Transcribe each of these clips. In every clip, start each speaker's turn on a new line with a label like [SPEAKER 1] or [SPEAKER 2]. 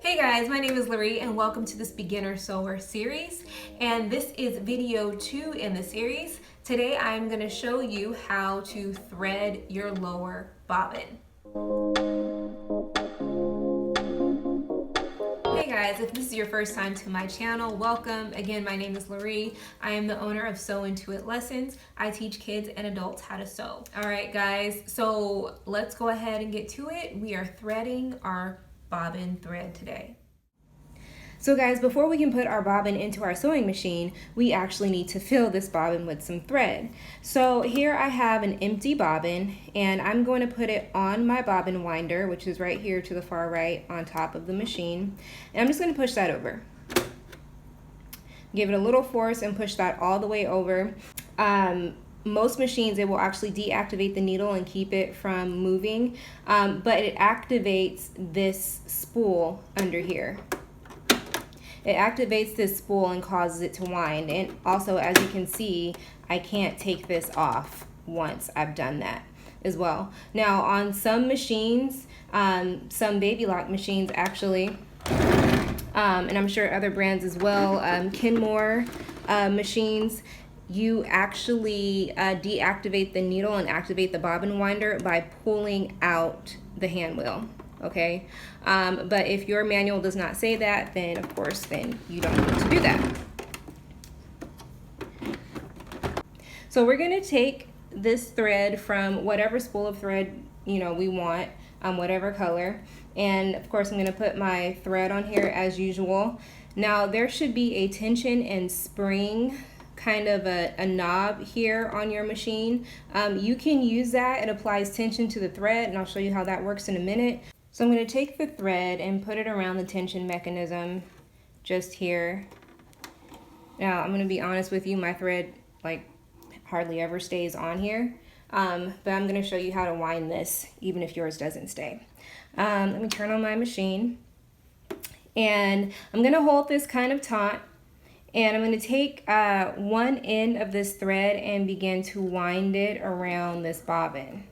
[SPEAKER 1] Hey guys, my name is Laree and welcome to this beginner sewer series, and this is video 2 in the series. Today I'm going to show you how to thread your lower bobbin. Hey guys, if this is your first time to my channel, welcome. Again, my name is Laree. I am the owner of Sew Into It Lessons. I teach kids and adults how to sew. Alright guys, so let's go ahead and get to it. We are threading our bobbin thread today. So guys, before we can put our bobbin into our sewing machine, we actually need to fill this bobbin with some thread. So here I have an empty bobbin, and I'm going to put it on my bobbin winder, which is right here to the far right on top of the machine. And I'm just going to push that over. Give it a little force and push that all the way over. Most machines, it will actually deactivate the needle and keep it from moving, but it activates this spool under here. It activates this spool and causes it to wind, and also, as you can see, I can't take this off once I've done that as well. Now on some machines, some baby lock machines actually, and I'm sure other brands as well, Kenmore machines, you actually deactivate the needle and activate the bobbin winder by pulling out the hand wheel, okay? But if your manual does not say that, then of course, then you don't need to do that. So we're gonna take this thread from whatever spool of thread, we want, whatever color. And of course, I'm gonna put my thread on here as usual. Now there should be a tension and spring kind of a knob here on your machine. You can use that. It applies tension to the thread, and I'll show you how that works in a minute. So I'm going to take the thread and put it around the tension mechanism just here. Now I'm going to be honest with you, my thread hardly ever stays on here, but I'm going to show you how to wind this even if yours doesn't stay. Let me turn on my machine, and I'm going to hold this kind of taut. And I'm going to take one end of this thread and begin to wind it around this bobbin.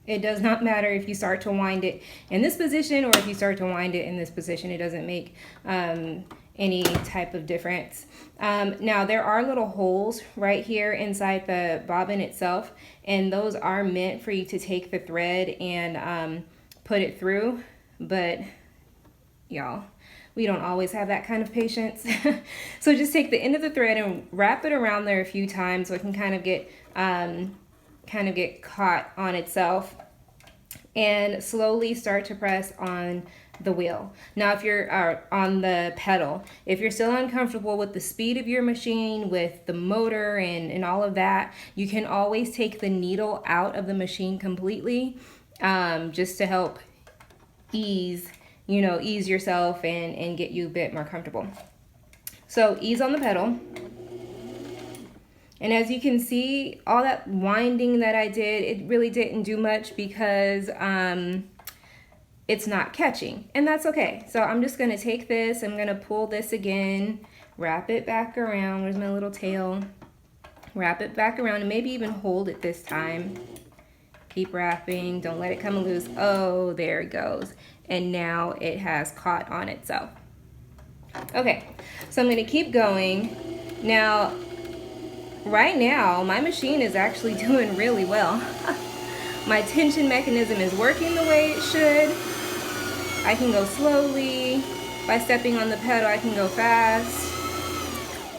[SPEAKER 1] It does not matter if you start to wind it in this position or if you start to wind it in this position. It doesn't make any type of difference. Now there are little holes right here inside the bobbin itself, and those are meant for you to take the thread and put it through, but y'all, we don't always have that kind of patience. So just take the end of the thread and wrap it around there a few times so it can kind of get caught on itself, and slowly start to press on the wheel. Now if you're on the pedal, if you're still uncomfortable with the speed of your machine, with the motor and all of that, you can always take the needle out of the machine completely, just to help ease yourself and get you a bit more comfortable. So ease on the pedal. And as you can see, all that winding that I did, it really didn't do much because it's not catching, and that's okay. So I'm just gonna take this, I'm gonna pull this again, wrap it back around. Where's my little tail? Wrap it back around, and maybe even hold it this time. Keep wrapping, don't let it come loose. Oh, there it goes. And now it has caught on itself. Okay, so I'm gonna keep going. Now, right now, my machine is actually doing really well. My tension mechanism is working the way it should. I can go slowly. By stepping on the pedal, I can go fast.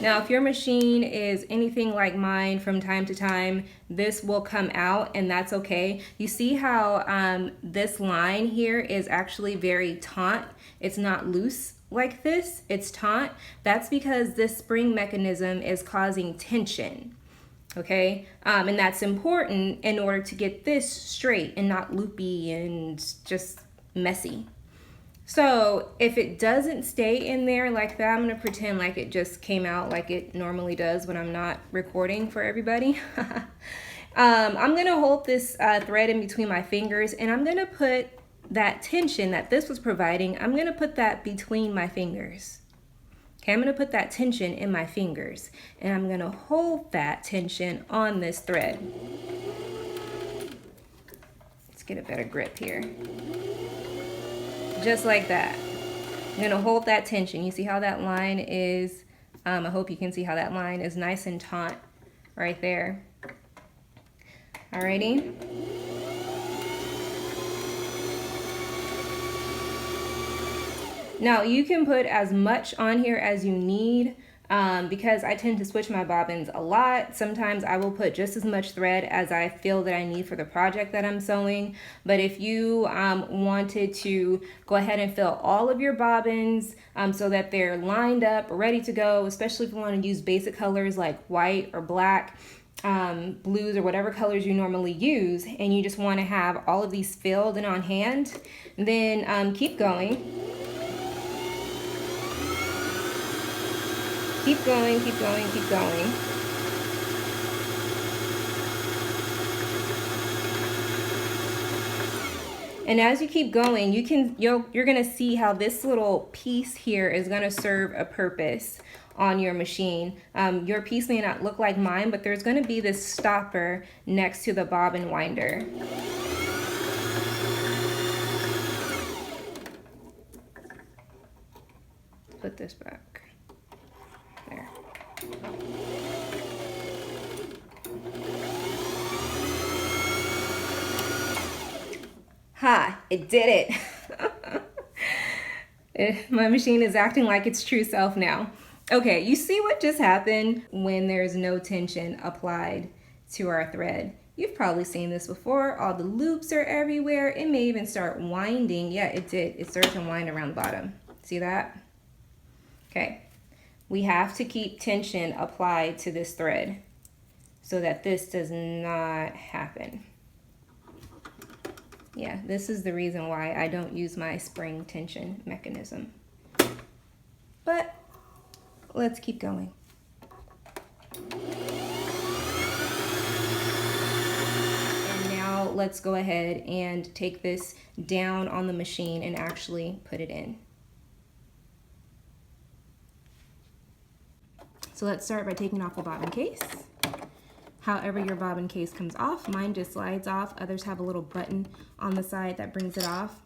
[SPEAKER 1] Now, if your machine is anything like mine, from time to time, this will come out, and that's okay. You see how this line here is actually very taut. It's not loose like this, it's taut. That's because this spring mechanism is causing tension, okay? And that's important in order to get this straight and not loopy and just messy. So if it doesn't stay in there like that, I'm gonna pretend like it just came out like it normally does when I'm not recording for everybody. I'm gonna hold this thread in between my fingers, and I'm gonna put that tension that this was providing, I'm gonna put that between my fingers. Okay, I'm gonna put that tension in my fingers, and I'm gonna hold that tension on this thread. Let's get a better grip here. Just like that. I'm gonna hold that tension. You see how that line is, I hope you can see how that line is nice and taut right there. Alrighty. Now you can put as much on here as you need. Because I tend to switch my bobbins a lot. Sometimes I will put just as much thread as I feel that I need for the project that I'm sewing. But if you wanted to go ahead and fill all of your bobbins so that they're lined up, ready to go, especially if you want to use basic colors like white or black, blues or whatever colors you normally use, and you just want to have all of these filled and on hand, then keep going. Keep going, keep going, keep going. And as you keep going, you're gonna see how this little piece here is gonna serve a purpose on your machine. Your piece may not look like mine, but there's gonna be this stopper next to the bobbin winder. Put this back. There. Ha! It did it! My machine is acting like its true self now. Okay, you see what just happened when there's no tension applied to our thread. You've probably seen this before. All the loops are everywhere. It may even start winding. Yeah, it did. It started to wind around the bottom. See that? Okay. We have to keep tension applied to this thread so that this does not happen. Yeah, this is the reason why I don't use my spring tension mechanism. But let's keep going. And now let's go ahead and take this down on the machine and actually put it in. So let's start by taking off the bobbin case. However your bobbin case comes off, mine just slides off. Others have a little button on the side that brings it off.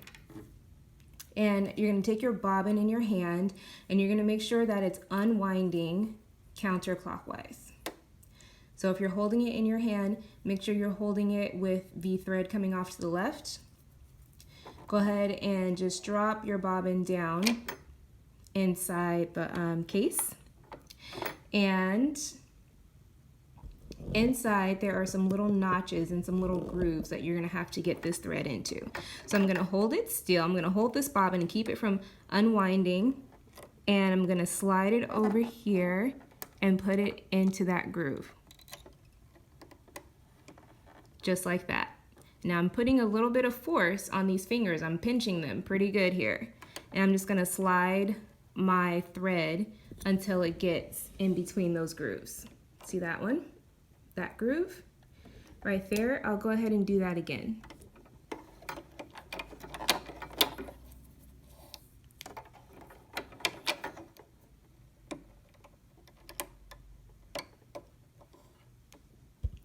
[SPEAKER 1] And you're gonna take your bobbin in your hand and you're gonna make sure that it's unwinding counterclockwise. So if you're holding it in your hand, make sure you're holding it with the thread coming off to the left. Go ahead and just drop your bobbin down inside the case. And inside there are some little notches and some little grooves that you're gonna have to get this thread into. So I'm gonna hold it still. I'm gonna hold this bobbin and keep it from unwinding. And I'm gonna slide it over here and put it into that groove. Just like that. Now I'm putting a little bit of force on these fingers. I'm pinching them pretty good here. And I'm just gonna slide my thread until it gets in between those grooves. See that one? That groove? Right there. I'll go ahead and do that again.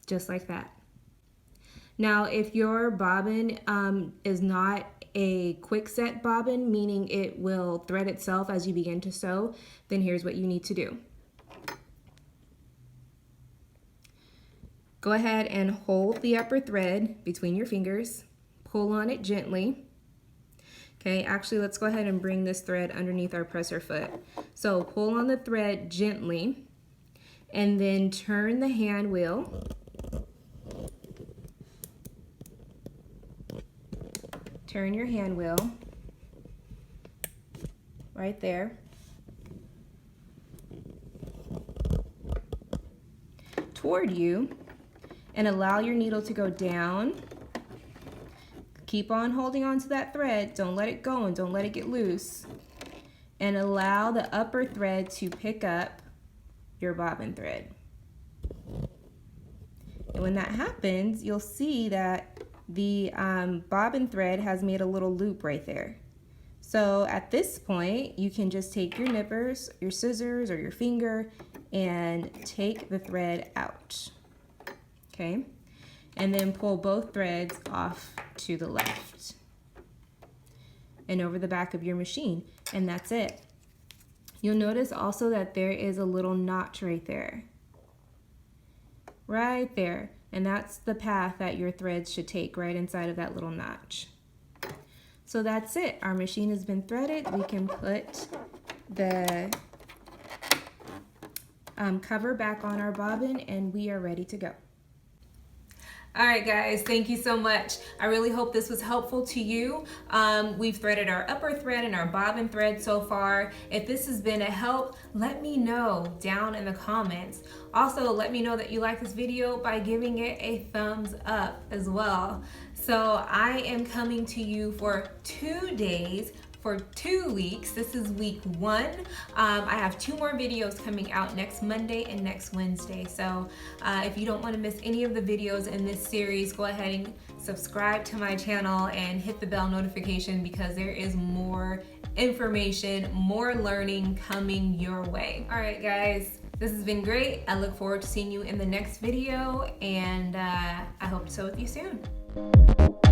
[SPEAKER 1] Just like that. Now, if your bobbin is not a quick set bobbin, meaning it will thread itself as you begin to sew, then here's what you need to do. Go ahead and hold the upper thread between your fingers, pull on it gently. Okay, actually let's go ahead and bring this thread underneath our presser foot. So pull on the thread gently and then turn the hand wheel. Turn your hand wheel right there. Toward you and allow your needle to go down. Keep on holding on to that thread. Don't let it go and don't let it get loose. And allow the upper thread to pick up your bobbin thread. And when that happens, you'll see that the bobbin thread has made a little loop right there. So at this point, you can just take your nippers, your scissors, or your finger and take the thread out. Okay? And then pull both threads off to the left and over the back of your machine. and that's it. You'll notice also that there is a little notch right there. Right there. And that's the path that your threads should take, right inside of that little notch. So that's it. Our machine has been threaded. We can put the cover back on our bobbin and we are ready to go. All right, guys, thank you so much. I really hope this was helpful to you. We've threaded our upper thread and our bobbin thread so far. If this has been a help, let me know down in the comments. Also, let me know that you like this video by giving it a thumbs up as well. So I am coming to you for 2 days for 2 weeks. This is week 1. I have 2 more videos coming out next Monday and next Wednesday. So if you don't want to miss any of the videos in this series, go ahead and subscribe to my channel and hit the bell notification because there is more information, more learning coming your way. All right, guys, this has been great. I look forward to seeing you in the next video, and I hope to sew with you soon.